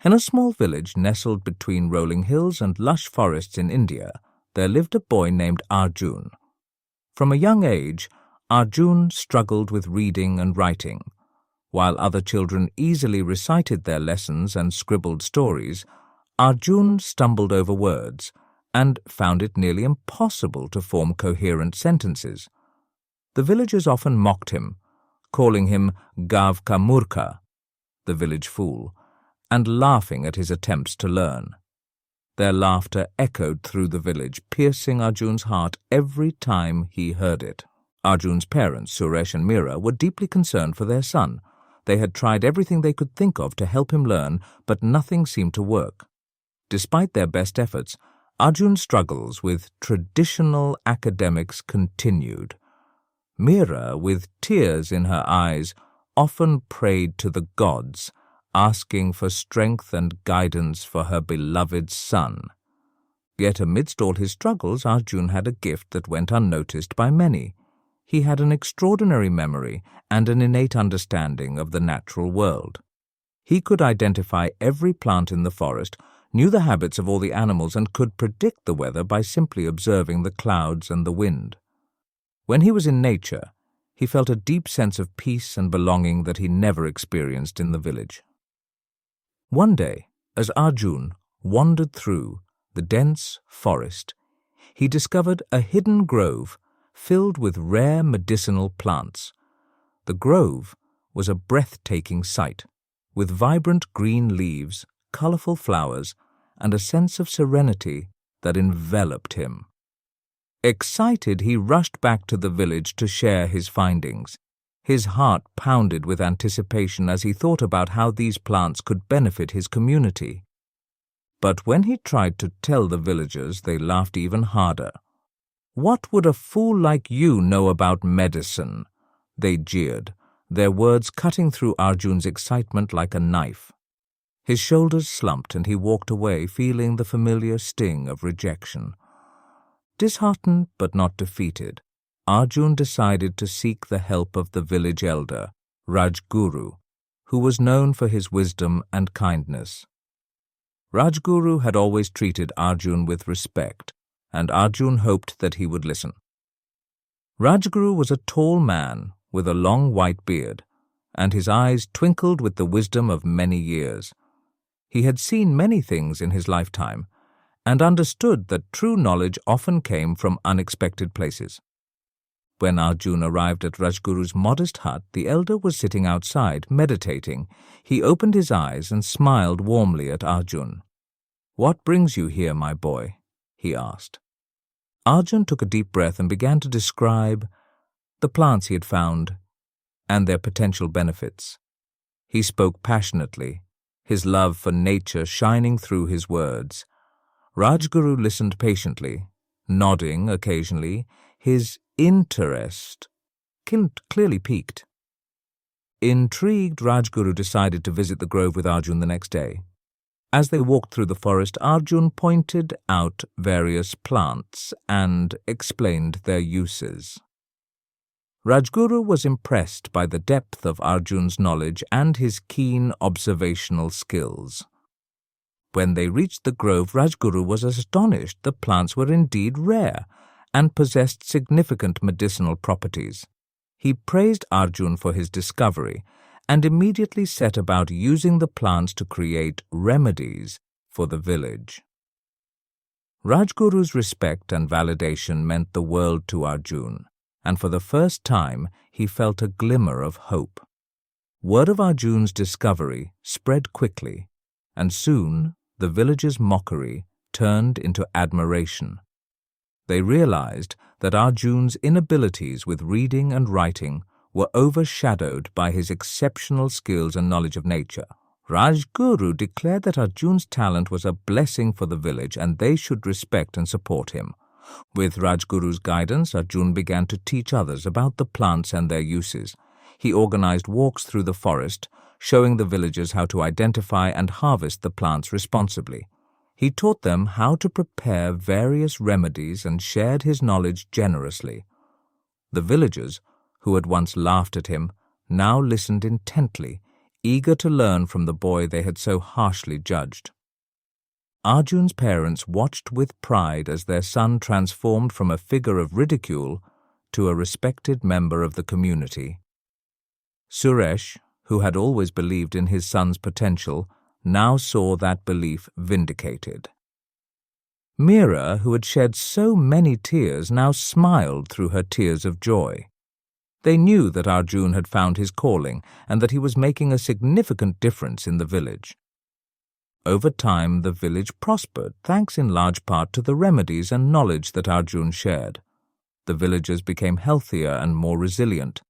In a small village nestled between rolling hills and lush forests in India, there lived a boy named Arjun. From a young age, Arjun struggled with reading and writing. While other children easily recited their lessons and scribbled stories, Arjun stumbled over words and found it nearly impossible to form coherent sentences. The villagers often mocked him, calling him Gav Ka Murkha, the village fool, and laughing at his attempts to learn. Their laughter echoed through the village, piercing Arjun's heart every time he heard it. Arjun's parents, Suresh and Meera, were deeply concerned for their son. They had tried everything they could think of to help him learn, but nothing seemed to work. Despite their best efforts, Arjun's struggles with traditional academics continued. Meera, with tears in her eyes, often prayed to the gods, asking for strength and guidance for her beloved son. Yet amidst all his struggles, Arjun had a gift that went unnoticed by many. He had an extraordinary memory and an innate understanding of the natural world. He could identify every plant in the forest, knew the habits of all the animals, and could predict the weather by simply observing the clouds and the wind. When he was in nature, he felt a deep sense of peace and belonging that he never experienced in the village. One day, as Arjun wandered through the dense forest, he discovered a hidden grove filled with rare medicinal plants. The grove was a breathtaking sight, with vibrant green leaves, colorful flowers, and a sense of serenity that enveloped him. Excited, he rushed back to the village to share his findings. His heart pounded with anticipation as he thought about how these plants could benefit his community. But when he tried to tell the villagers, they laughed even harder. "What would a fool like you know about medicine?" they jeered, their words cutting through Arjun's excitement like a knife. His shoulders slumped and he walked away, feeling the familiar sting of rejection. Disheartened but not defeated, Arjun decided to seek the help of the village elder, Rajguru, who was known for his wisdom and kindness. Rajguru had always treated Arjun with respect, and Arjun hoped that he would listen. Rajguru was a tall man with a long white beard, and his eyes twinkled with the wisdom of many years. He had seen many things in his lifetime, and understood that true knowledge often came from unexpected places. When Arjun arrived at Rajguru's modest hut, the elder was sitting outside, meditating. He opened his eyes and smiled warmly at Arjun. "What brings you here, my boy?" he asked. Arjun took a deep breath and began to describe the plants he had found and their potential benefits. He spoke passionately, his love for nature shining through his words. Rajguru listened patiently, nodding occasionally, his interest clearly piqued. Intrigued, Rajguru decided to visit the grove with Arjun the next day. As they walked through the forest, Arjun pointed out various plants and explained their uses. Rajguru was impressed by the depth of Arjun's knowledge and his keen observational skills. When they reached the grove, Rajguru was astonished. The plants were indeed rare and possessed significant medicinal properties. He praised Arjun for his discovery and immediately set about using the plants to create remedies for the village. Rajguru's respect and validation meant the world to Arjun, and for the first time he felt a glimmer of hope. Word of Arjun's discovery spread quickly, and soon the villagers' mockery turned into admiration. They realized that Arjun's inabilities with reading and writing were overshadowed by his exceptional skills and knowledge of nature. Rajguru declared that Arjun's talent was a blessing for the village and they should respect and support him. With Rajguru's guidance, Arjun began to teach others about the plants and their uses. He organized walks through the forest, showing the villagers how to identify and harvest the plants responsibly. He taught them how to prepare various remedies and shared his knowledge generously. The villagers, who had once laughed at him, now listened intently, eager to learn from the boy they had so harshly judged. Arjun's parents watched with pride as their son transformed from a figure of ridicule to a respected member of the community. Suresh, who had always believed in his son's potential, now saw that belief vindicated. Meera, who had shed so many tears, now smiled through her tears of joy. They knew that Arjun had found his calling and that he was making a significant difference in the village. Over time, the village prospered, thanks in large part to the remedies and knowledge that Arjun shared. The villagers became healthier and more resilient,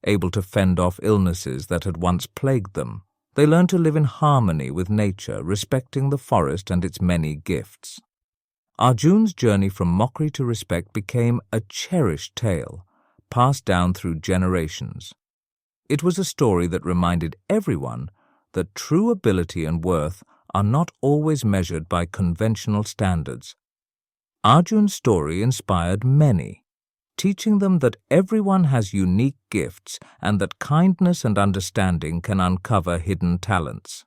able to fend off illnesses that had once plagued them. They learned to live in harmony with nature, respecting the forest and its many gifts. Arjun's journey from mockery to respect became a cherished tale, passed down through generations. It was a story that reminded everyone that true ability and worth are not always measured by conventional standards. Arjun's story inspired many, teaching them that everyone has unique gifts and that kindness and understanding can uncover hidden talents.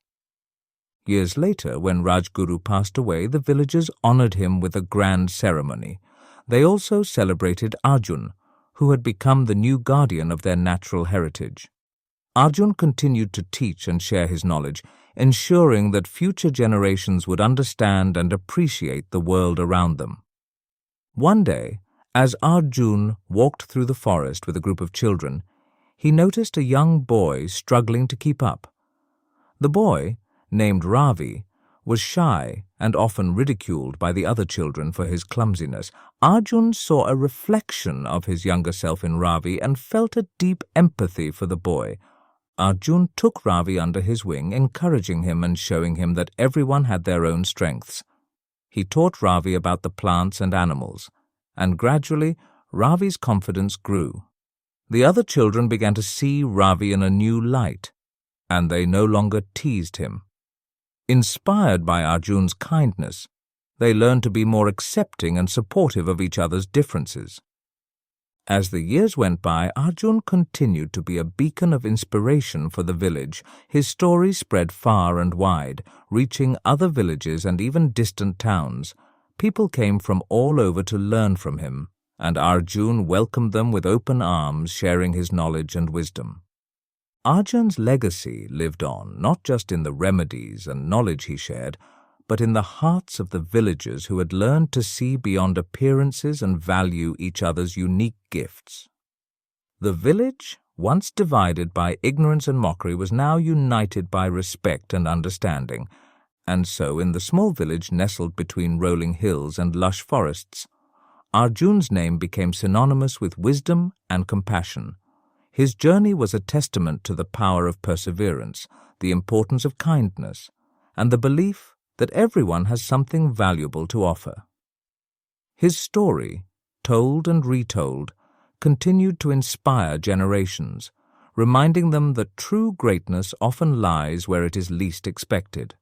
Years later, when Rajguru passed away, the villagers honored him with a grand ceremony. They also celebrated Arjun, who had become the new guardian of their natural heritage. Arjun continued to teach and share his knowledge, ensuring that future generations would understand and appreciate the world around them. One day, as Arjun walked through the forest with a group of children, he noticed a young boy struggling to keep up. The boy, named Ravi, was shy and often ridiculed by the other children for his clumsiness. Arjun saw a reflection of his younger self in Ravi and felt a deep empathy for the boy. Arjun took Ravi under his wing, encouraging him and showing him that everyone had their own strengths. He taught Ravi about the plants and animals, and gradually Ravi's confidence grew. The other children began to see Ravi in a new light, and they no longer teased him. Inspired by Arjun's kindness, they learned to be more accepting and supportive of each other's differences. As the years went by, Arjun continued to be a beacon of inspiration for the village. His story spread far and wide, reaching other villages and even distant towns. People came from all over to learn from him, and Arjun welcomed them with open arms, sharing his knowledge and wisdom. Arjun's legacy lived on, not just in the remedies and knowledge he shared, but in the hearts of the villagers who had learned to see beyond appearances and value each other's unique gifts. The village, once divided by ignorance and mockery, was now united by respect and understanding, and so in the small village nestled between rolling hills and lush forests, Arjun's name became synonymous with wisdom and compassion. His journey was a testament to the power of perseverance, the importance of kindness, and the belief that everyone has something valuable to offer. His story, told and retold, continued to inspire generations, reminding them that true greatness often lies where it is least expected.